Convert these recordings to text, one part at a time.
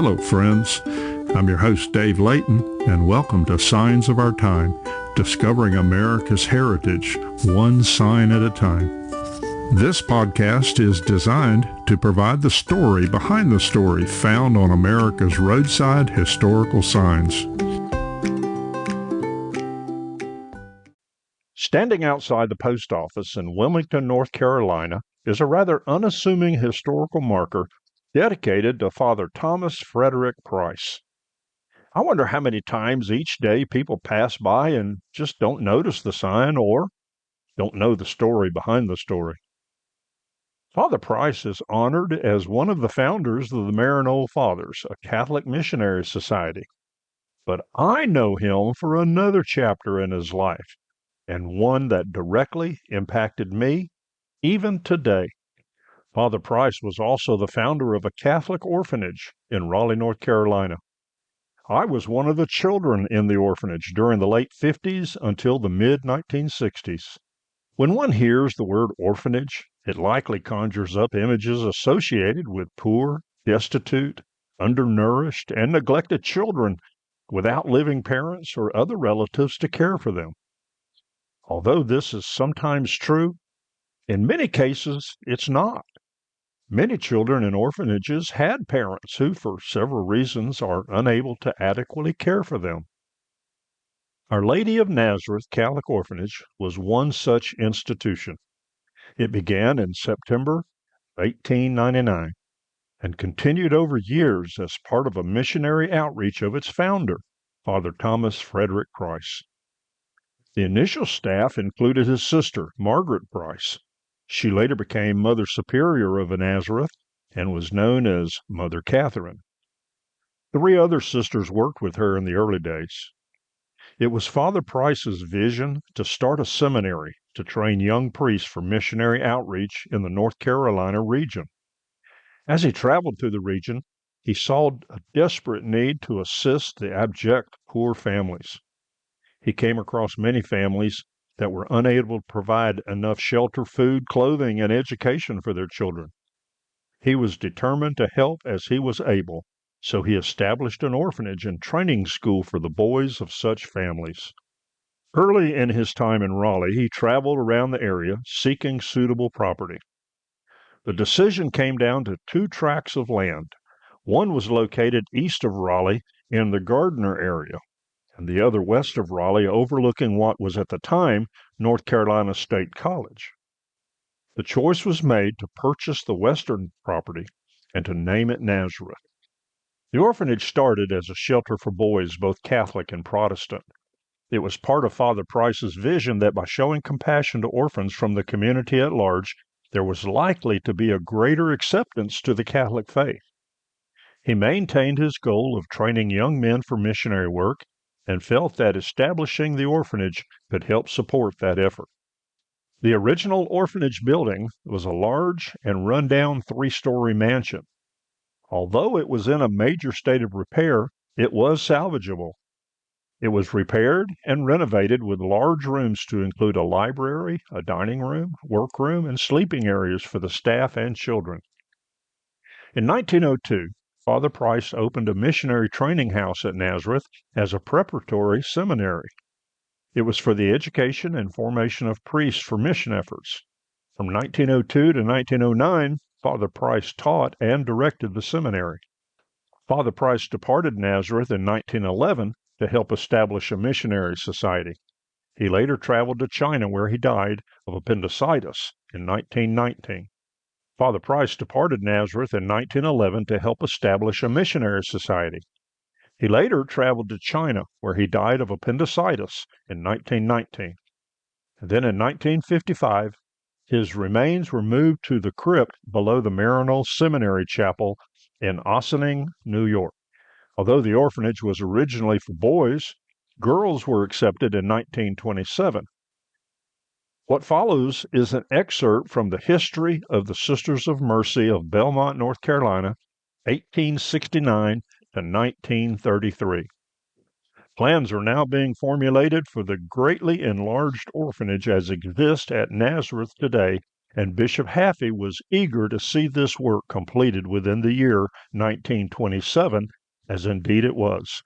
Hello, friends. I'm your host, Dave Layton, and welcome to Signs of Our Time, discovering America's heritage, one sign at a time. This podcast is designed to provide the story behind the story found on America's roadside historical signs. Standing outside the post office in Willmington, North Carolina, is a rather unassuming historical marker dedicated to Father Thomas Frederick Price. I wonder how many times each day people pass by and just don't notice the sign or don't know the story behind the story. Father Price is honored as one of the founders of the Maryknoll Fathers, a Catholic missionary society. But I know him for another chapter in his life, and one that directly impacted me even today. Father Price was also the founder of a Catholic orphanage in Raleigh, North Carolina. I was one of the children in the orphanage during the late 50s until the mid-1960s. When one hears the word orphanage, it likely conjures up images associated with poor, destitute, undernourished, and neglected children without living parents or other relatives to care for them. Although this is sometimes true, in many cases it's not. Many children in orphanages had parents who, for several reasons, are unable to adequately care for them. Our Lady of Nazareth Catholic Orphanage was one such institution. It began in September 1899 and continued over years as part of a missionary outreach of its founder, Father Thomas Frederick Price. The initial staff included his sister, Margaret Price. She later became Mother Superior of Nazareth and was known as Mother Catherine. 3 other sisters worked with her in the early days. It was Father Price's vision to start a seminary to train young priests for missionary outreach in the North Carolina region. As he traveled through the region, he saw a desperate need to assist the abject poor families. He came across many families that were unable to provide enough shelter, food, clothing, and education for their children. He was determined to help as he was able, so he established an orphanage and training school for the boys of such families. Early in his time in Raleigh, he traveled around the area seeking suitable property. The decision came down to 2 tracts of land. One was located east of Raleigh in the Gardner area, and the other west of Raleigh, overlooking what was at the time North Carolina State College. The choice was made to purchase the western property and to name it Nazareth. The orphanage started as a shelter for boys, both Catholic and Protestant. It was part of Father Price's vision that by showing compassion to orphans from the community at large, there was likely to be a greater acceptance to the Catholic faith. He maintained his goal of training young men for missionary work and felt that establishing the orphanage could help support that effort. The original orphanage building was a large and run-down 3-story mansion. Although it was in a major state of repair, it was salvageable. It was repaired and renovated with large rooms to include a library, a dining room, workroom, and sleeping areas for the staff and children. In 1902, Father Price opened a missionary training house at Nazareth as a preparatory seminary. It was for the education and formation of priests for mission efforts. From 1902 to 1909, Father Price taught and directed the seminary. Father Price departed Nazareth in 1911 to help establish a missionary society. He later traveled to China, where he died of appendicitis in 1919. Father Price departed Nazareth in 1911 to help establish a missionary society. He later traveled to China, where he died of appendicitis in 1919. And then in 1955, his remains were moved to the crypt below the Maryknoll Seminary Chapel in Ossining, New York. Although the orphanage was originally for boys, girls were accepted in 1927. What follows is an excerpt from the History of the Sisters of Mercy of Belmont, North Carolina, 1869 to 1933. Plans are now being formulated for the greatly enlarged orphanage as exists at Nazareth today and Bishop Haffey was eager to see this work completed within the year 1927, as indeed it was.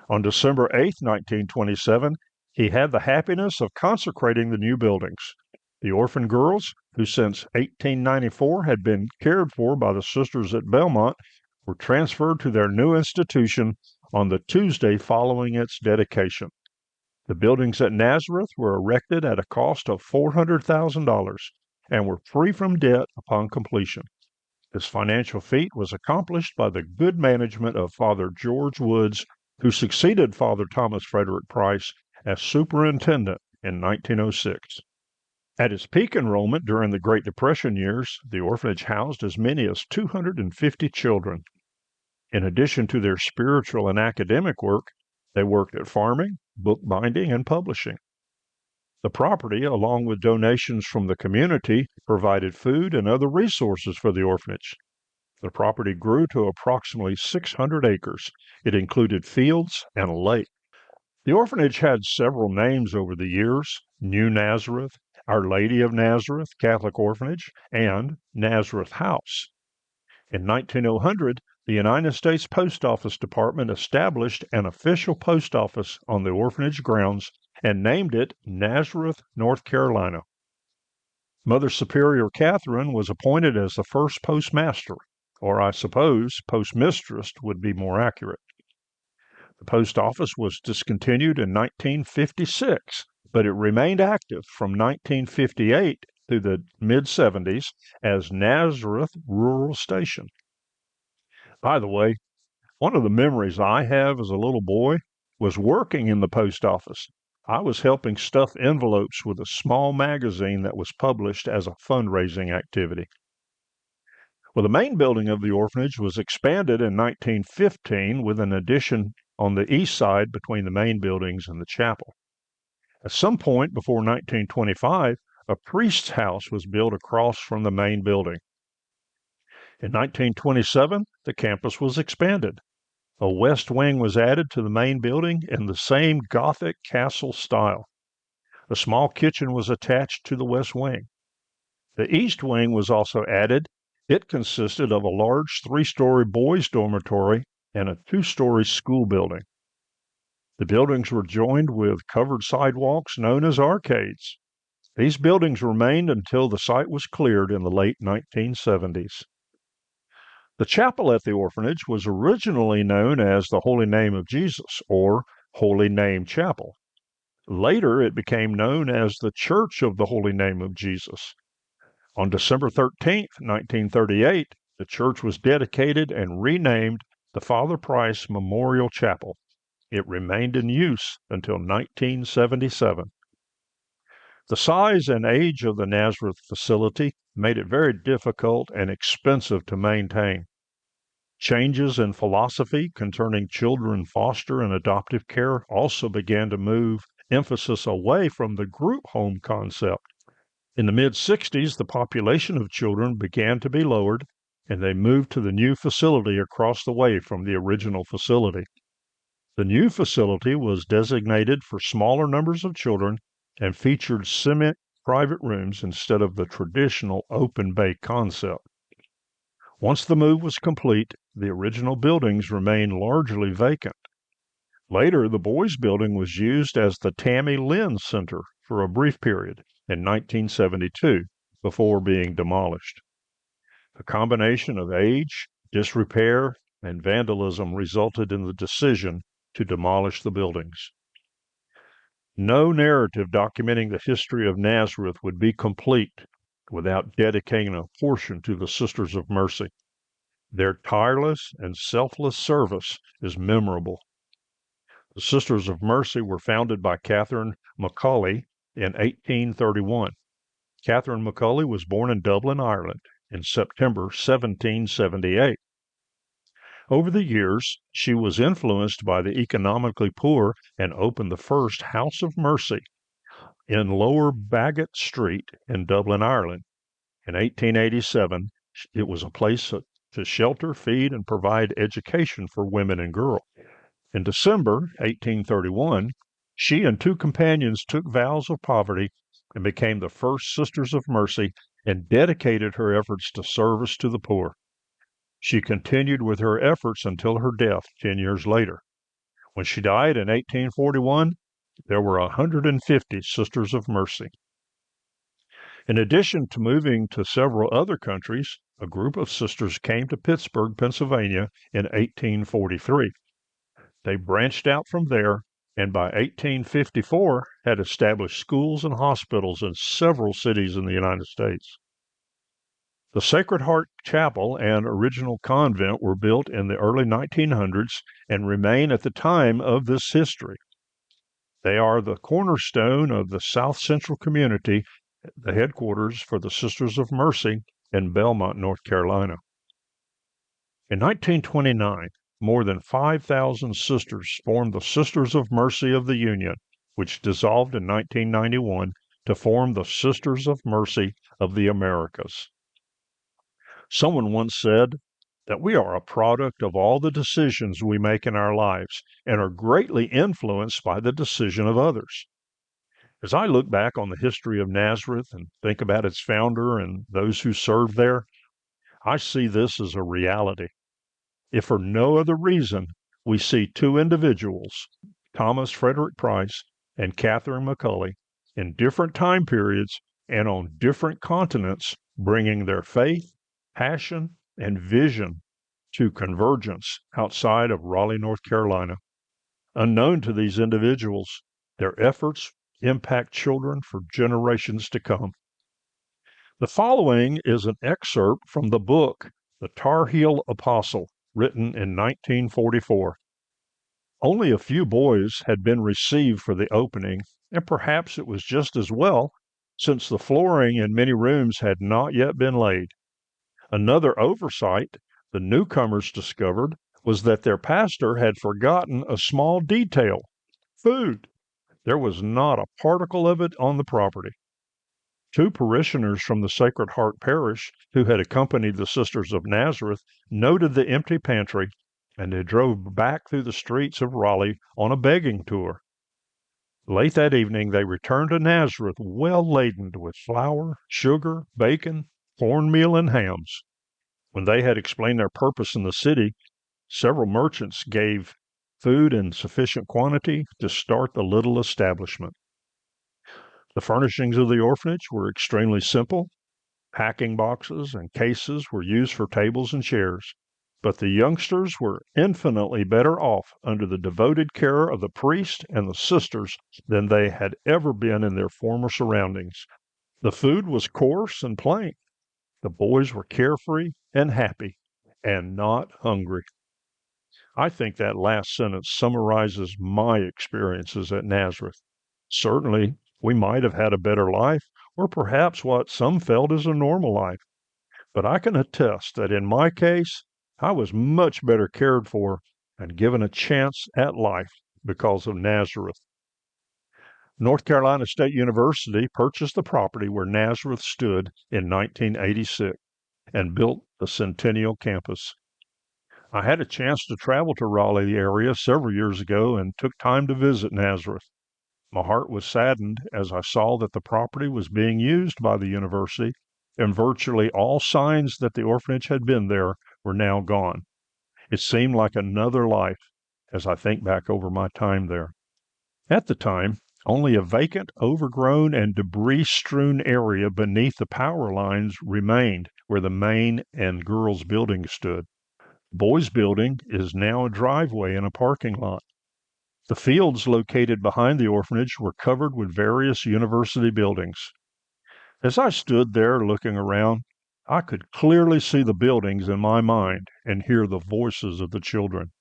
On December 8, 1927, he had the happiness of consecrating the new buildings. The orphan girls, who since 1894 had been cared for by the sisters at Belmont, were transferred to their new institution on the Tuesday following its dedication. The buildings at Nazareth were erected at a cost of $400,000 and were free from debt upon completion. This financial feat was accomplished by the good management of Father George Woods, who succeeded Father Thomas Frederick Price as superintendent in 1906. At its peak enrollment during the Great Depression years, the orphanage housed as many as 250 children. In addition to their spiritual and academic work, they worked at farming, bookbinding, and publishing. The property, along with donations from the community, provided food and other resources for the orphanage. The property grew to approximately 600 acres. It included fields and a lake. The orphanage had several names over the years: New Nazareth, Our Lady of Nazareth Catholic Orphanage, and Nazareth House. In 1900, the United States Post Office Department established an official post office on the orphanage grounds and named it Nazareth, North Carolina. Mother Superior Catherine was appointed as the first postmaster, or I suppose postmistress would be more accurate. The post office was discontinued in 1956, but it remained active from 1958 through the mid-70s as Nazareth Rural Station. By the way, one of the memories I have as a little boy was working in the post office. I was helping stuff envelopes with a small magazine that was published as a fundraising activity. Well, the main building of the orphanage was expanded in 1915 with an addition on the east side between the main buildings and the chapel. At some point before 1925, a priest's house was built across from the main building. In 1927, the campus was expanded. A west wing was added to the main building in the same Gothic castle style. A small kitchen was attached to the west wing. The east wing was also added. It consisted of a large 3-story boys' dormitory and a 2-story school building. The buildings were joined with covered sidewalks known as arcades. These buildings remained until the site was cleared in the late 1970s. The chapel at the orphanage was originally known as the Holy Name of Jesus, or Holy Name Chapel. Later, it became known as the Church of the Holy Name of Jesus. On December 13, 1938, the church was dedicated and renamed the Father Price Memorial Chapel. It remained in use until 1977. The size and age of the Nazareth facility made it very difficult and expensive to maintain. Changes in philosophy concerning children foster and adoptive care also began to move emphasis away from the group home concept. In the mid-60s, the population of children began to be lowered, and they moved to the new facility across the way from the original facility. The new facility was designated for smaller numbers of children and featured semi-private rooms instead of the traditional open bay concept. Once the move was complete, the original buildings remained largely vacant. Later, the boys' building was used as the Tammy Lynn Center for a brief period in 1972 before being demolished. A combination of age, disrepair, and vandalism resulted in the decision to demolish the buildings. No narrative documenting the history of Nazareth would be complete without dedicating a portion to the Sisters of Mercy. Their tireless and selfless service is memorable. The Sisters of Mercy were founded by Catherine Macaulay in 1831. Catherine Macaulay was born in Dublin, Ireland, in September 1778. Over the years, she was influenced by the economically poor and opened the first House of Mercy in Lower Baggot Street in Dublin, Ireland. In 1887, it was a place to shelter, feed, and provide education for women and girls. In December 1831, she and 2 companions took vows of poverty and became the first Sisters of Mercy and dedicated her efforts to service to the poor. She continued with her efforts until her death 10 years later. When she died in 1841, there were 150 Sisters of Mercy. In addition to moving to several other countries, a group of sisters came to Pittsburgh, Pennsylvania in 1843. They branched out from there and by 1854 had established schools and hospitals in several cities in the United States. The Sacred Heart Chapel and original convent were built in the early 1900s and remain at the time of this history. They are the cornerstone of the South Central community, the headquarters for the Sisters of Mercy in Belmont, North Carolina. In 1929, more than 5,000 sisters formed the Sisters of Mercy of the Union, which dissolved in 1991 to form the Sisters of Mercy of the Americas. Someone once said that we are a product of all the decisions we make in our lives and are greatly influenced by the decision of others. As I look back on the history of Nazareth and think about its founder and those who served there, I see this as a reality. If for no other reason, we see two individuals, Thomas Frederick Price and Catherine McCulley, in different time periods and on different continents, bringing their faith, passion, and vision to convergence outside of Raleigh, North Carolina. Unknown to these individuals, their efforts impact children for generations to come. The following is an excerpt from the book, The Tar Heel Apostle, written in 1944. Only a few boys had been received for the opening, and perhaps it was just as well, since the flooring in many rooms had not yet been laid. Another oversight the newcomers discovered was that their pastor had forgotten a small detail: food. There was not a particle of it on the property. Two parishioners from the Sacred Heart Parish who had accompanied the Sisters of Nazareth noted the empty pantry, and they drove back through the streets of Raleigh on a begging tour. Late that evening, they returned to Nazareth well laden with flour, sugar, bacon, cornmeal, and hams. When they had explained their purpose in the city, several merchants gave food in sufficient quantity to start the little establishment. The furnishings of the orphanage were extremely simple. Packing boxes and cases were used for tables and chairs, but the youngsters were infinitely better off under the devoted care of the priest and the sisters than they had ever been in their former surroundings. The food was coarse and plain. The boys were carefree and happy, and not hungry. I think that last sentence summarizes my experiences at Nazareth. Certainly, we might have had a better life, or perhaps what some felt is a normal life. But I can attest that in my case, I was much better cared for and given a chance at life because of Nazareth. North Carolina State University purchased the property where Nazareth stood in 1986 and built the Centennial Campus. I had a chance to travel to Raleigh area several years ago and took time to visit Nazareth. My heart was saddened as I saw that the property was being used by the university, and virtually all signs that the orphanage had been there were now gone. It seemed like another life as I think back over my time there. At the time, only a vacant, overgrown, and debris-strewn area beneath the power lines remained where the main and girls' building stood. The boys' building is now a driveway and a parking lot. The fields located behind the orphanage were covered with various university buildings. As I stood there looking around, I could clearly see the buildings in my mind and hear the voices of the children.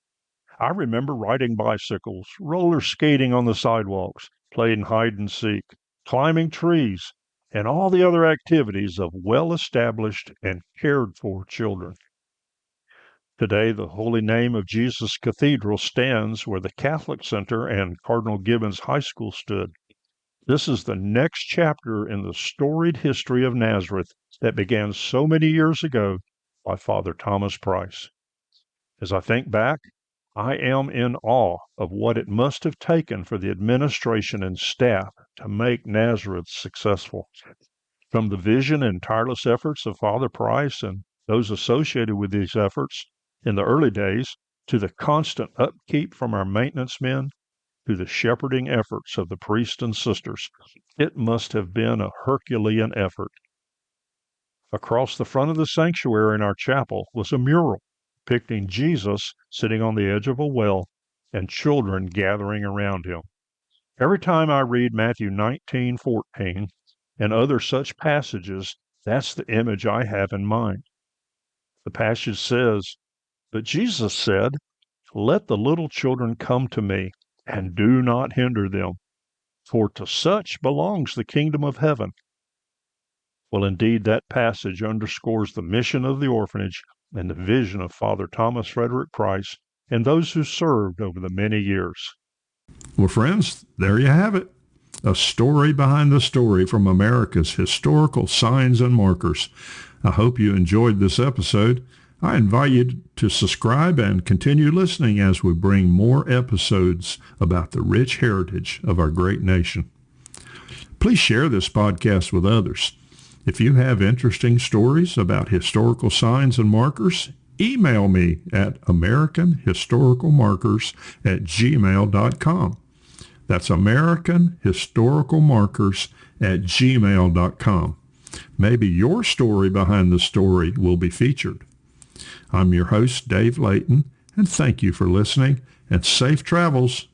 I remember riding bicycles, roller skating on the sidewalks, playing hide and seek, climbing trees, and all the other activities of well-established and cared-for children. Today, the Holy Name of Jesus Cathedral stands where the Catholic Center and Cardinal Gibbons High School stood. This is the next chapter in the storied history of Nazareth that began so many years ago by Father Thomas Price. As I think back, I am in awe of what it must have taken for the administration and staff to make Nazareth successful. From the vision and tireless efforts of Father Price and those associated with these efforts in the early days, to the constant upkeep from our maintenance men, to the shepherding efforts of the priests and sisters, it must have been a Herculean effort. Across the front of the sanctuary in our chapel was a mural depicting Jesus sitting on the edge of a well and children gathering around him. Every time I read Matthew 19:14 and other such passages, that's the image I have in mind. The passage says, "But Jesus said, 'Let the little children come to me, and do not hinder them, for to such belongs the kingdom of heaven.'" Well, indeed, that passage underscores the mission of the orphanage and the vision of Father Thomas Frederick Price and those who served over the many years. Well, friends, there you have it. A story behind the story from America's historical signs and markers. I hope you enjoyed this episode. I invite you to subscribe and continue listening as we bring more episodes about the rich heritage of our great nation. Please share this podcast with others. If you have interesting stories about historical signs and markers, email me at americanhistoricalmarkers@gmail.com. That's americanhistoricalmarkers@gmail.com. Maybe your story behind the story will be featured. I'm your host, Dave Layton, and thank you for listening, and safe travels